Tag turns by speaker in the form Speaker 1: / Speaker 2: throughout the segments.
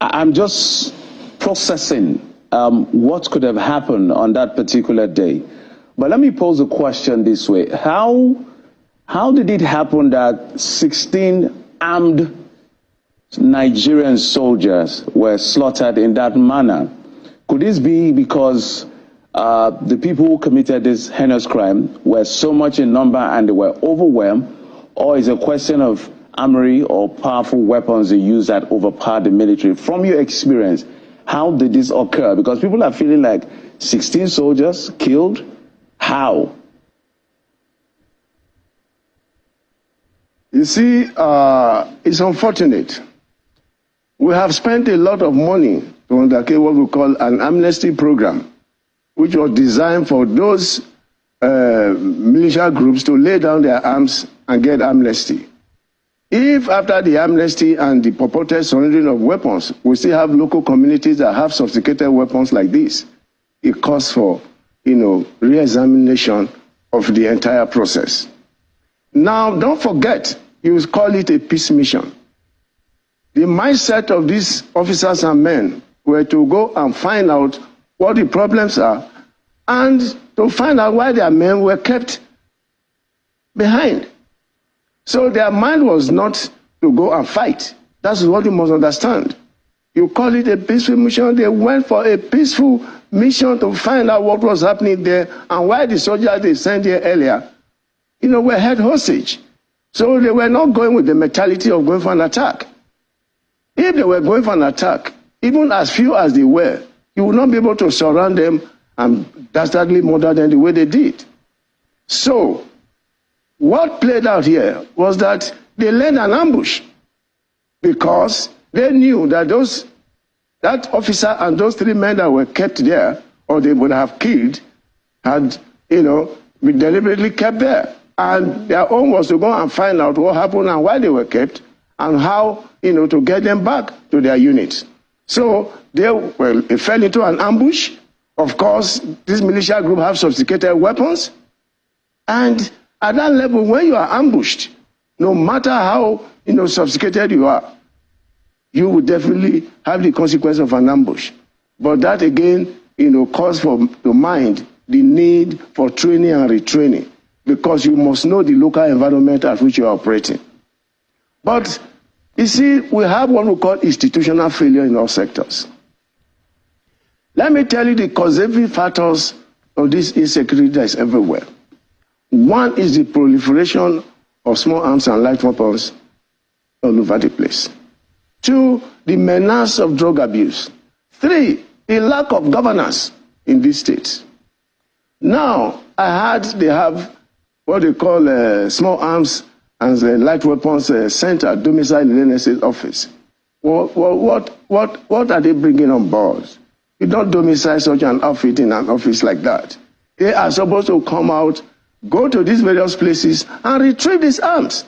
Speaker 1: I'm just processing what could have happened on that particular day. But let me pose a question this way. How did it happen that 16 armed Nigerian soldiers were slaughtered in that manner? Could this be because the people who committed this heinous crime were so much in number and they were overwhelmed, or is it a question of armory or powerful weapons they use that overpower the military? From your experience, how did this occur? Because people are feeling like 16 soldiers killed. How?
Speaker 2: You see, it's unfortunate. We have spent a lot of money to undertake what we call an amnesty program, which was designed for those militia groups to lay down their arms and get amnesty. If after the amnesty and the purported surrendering of weapons, we still have local communities that have sophisticated weapons like this, it calls for, re-examination of the entire process. Now, don't forget, you call it a peace mission. The mindset of these officers and men were to go and find out what the problems are and to find out why their men were kept behind. So their mind was not to go and fight. That's what you must understand. You call it a peaceful mission. They went for a peaceful mission to find out what was happening there and why the soldiers they sent here earlier, were held hostage. So they were not going with the mentality of going for an attack. If they were going for an attack, even as few as they were, you would not be able to surround them and dastardly murder them the way they did. So, what played out here was that they led an ambush because they knew that that officer and those 3 men that were kept there, or they would have killed, had, been deliberately kept there. And their own was to go and find out what happened and why they were kept and how, to get them back to their units. So they fell into an ambush. Of course, this militia group have sophisticated weapons. And at that level, when you are ambushed, no matter how sophisticated you are, you will definitely have the consequence of an ambush. But that again, calls for the mind the need for training and retraining, because you must know the local environment at which you are operating. But you see, we have what we call institutional failure in all sectors. Let me tell you the causative factors of this insecurity that is everywhere. One is the proliferation of small arms and light weapons all over the place. 2, the menace of drug abuse. 3, the lack of governance in these states. Now, I heard they have what they call small arms and light weapons center domicile in the NSA office. What are they bringing on board? You don't domicile such an outfit in an office like that. They are supposed to come out, go to these various places and retrieve these arms.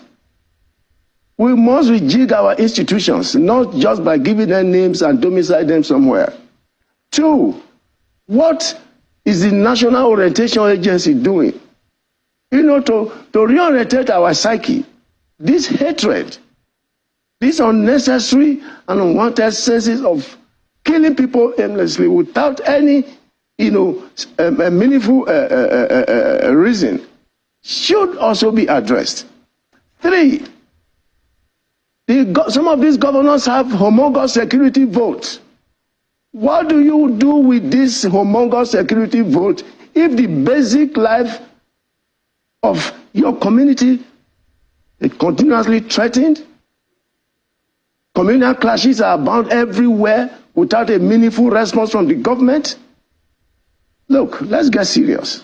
Speaker 2: We must rejig our institutions, not just by giving them names and domicile them somewhere. 2, what is the National Orientation Agency doing? To reorientate our psyche. This hatred, this unnecessary and unwanted senses of killing people aimlessly without any, meaningful reason should also be addressed. 3, some of these governors have homologous security votes. What do you do with this homologous security vote if the basic life of your community is continuously threatened? Communal clashes are abound everywhere without a meaningful response from the government. Look, let's get serious.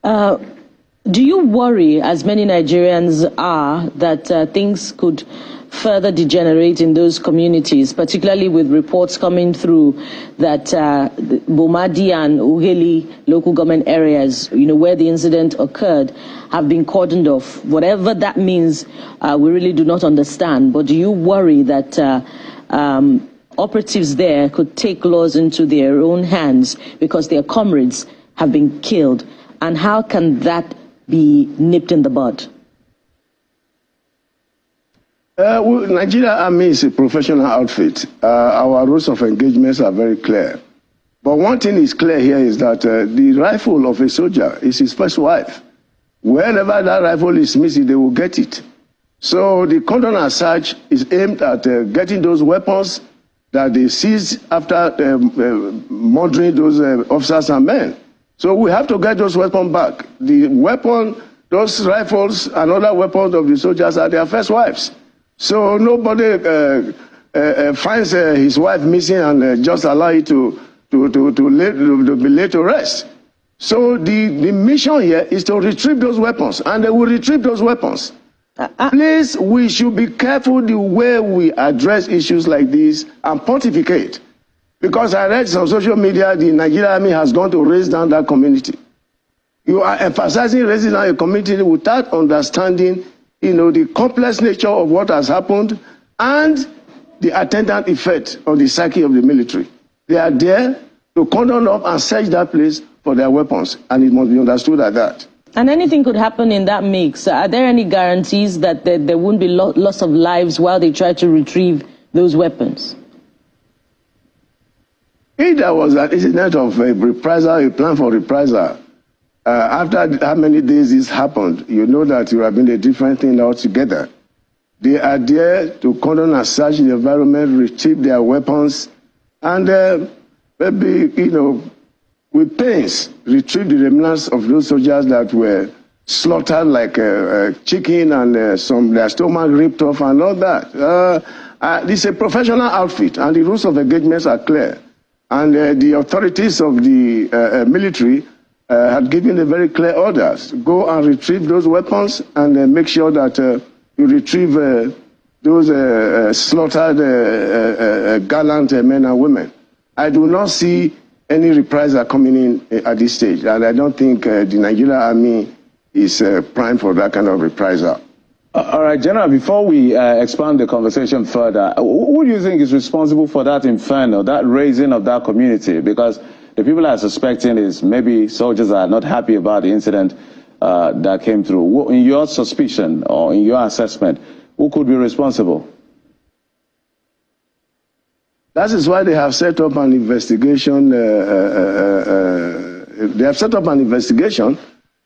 Speaker 3: Do you worry, as many Nigerians are, that things could further degenerate in those communities, particularly with reports coming through that Bomadi and Uheli local government areas, where the incident occurred, have been cordoned off? Whatever that means, we really do not understand. But do you worry that operatives there could take laws into their own hands because their comrades have been killed? And how can that be nipped in the bud?
Speaker 2: Nigeria Army is a professional outfit. Our rules of engagements are very clear. But one thing is clear here is that the rifle of a soldier is his first wife. Wherever that rifle is missing, they will get it. So the cordon as such is aimed at getting those weapons that they seized after murdering those officers and men. So we have to get those weapons back. The weapon, those rifles and other weapons of the soldiers are their first wives. So nobody finds his wife missing and just allow it to be laid to rest. So the mission here is to retrieve those weapons, and they will retrieve those weapons. Please, we should be careful the way we address issues like this and pontificate. Because I read on social media, the Nigerian Army has gone to raise down that community. You are emphasizing raising down a community without understanding, the complex nature of what has happened and the attendant effect on the psyche of the military. They are there to cordon up and search that place for their weapons, and it must be understood at that.
Speaker 3: And anything could happen in that mix. Are there any guarantees that there won't be loss of lives while they try to retrieve those weapons?
Speaker 2: If there was an incident of a reprisal, a plan for reprisal, after how many days this happened, you know that it would have been a different thing altogether. They are there to cordon and search the environment, retrieve their weapons, and maybe, with pains, retrieve the remnants of those soldiers that were slaughtered like chicken and their stomach ripped off and all that. This is a professional outfit, and the rules of engagements are clear. And the authorities of the military had given a very clear orders. Go and retrieve those weapons and make sure that you retrieve those slaughtered gallant men and women. I do not see any reprisal coming in at this stage, and I don't think the Nigerian Army is primed for that kind of reprisal.
Speaker 1: All right, General, before we expand the conversation further, who do you think is responsible for that inferno, that raising of that community? Because the people are suspecting is maybe soldiers are not happy about the incident that came through. In your suspicion or in your assessment, who could be responsible?
Speaker 2: That is why they have set up an investigation. They have set up an investigation,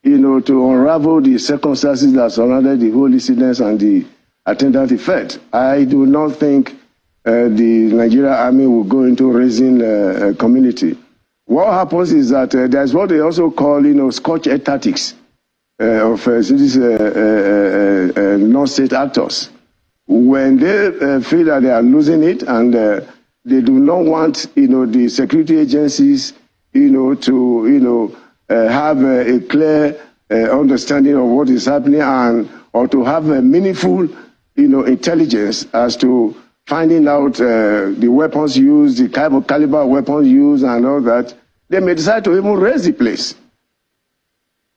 Speaker 2: to unravel the circumstances that surrounded the whole incident and the attendant effect. I do not think the Nigerian Army will go into raising a community. What happens is that there's what they also call, scorched tactics of these non-state actors. When they feel that they are losing it and they do not want, the security agencies, to have a clear understanding of what is happening or to have a meaningful, intelligence as to finding out the weapons used, the type of caliber weapons used and all that, they may decide to even raise the place.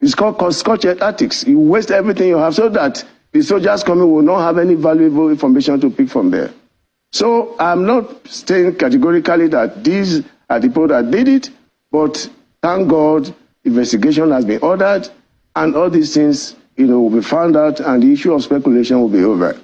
Speaker 2: It's called scorched tactics. You waste everything you have so that the soldiers coming will not have any valuable information to pick from there. So I'm not saying categorically that these are the people that did it, but thank God investigation has been ordered and all these things, will be found out and the issue of speculation will be over.